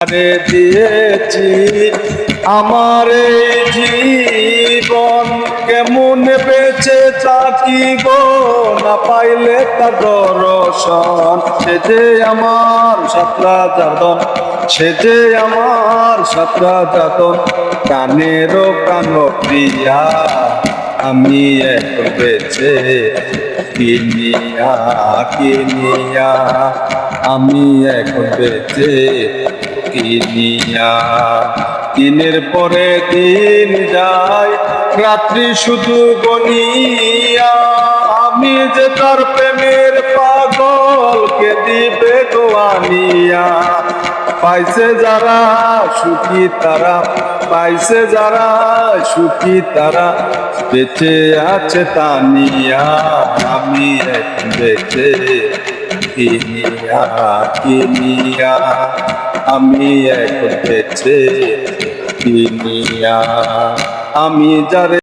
আরে দিয়েছি আমার এই জীবন, কেমন বেঁচে থাকিব না পাইলে তার দর্শন। সে যে আমার সাতরা যাদন, সে যে আমার সাতরা যাদন, প্রাণেরও প্রাণ প্রিয়া। আমি এখন বেঁচে কিনিয়া কিনিয়া, আমি এখন বেঁচে কিনিয়া। দিনের পরে দিন যায়, রাত্রি শুধু গনিয়া। আমি যে তার প্রেমের পাগল, কে দিবে গোয়ানিয়া। পাইছে যারা সুখী তারা, পাইছে যারা সুখী তারা, বেঁচে আছে তানিয়া। আমি এখন বেঁচে কিনিয়া কিনিয়া, আমি এখন বেঁচে কিনিয়া। আমি যারে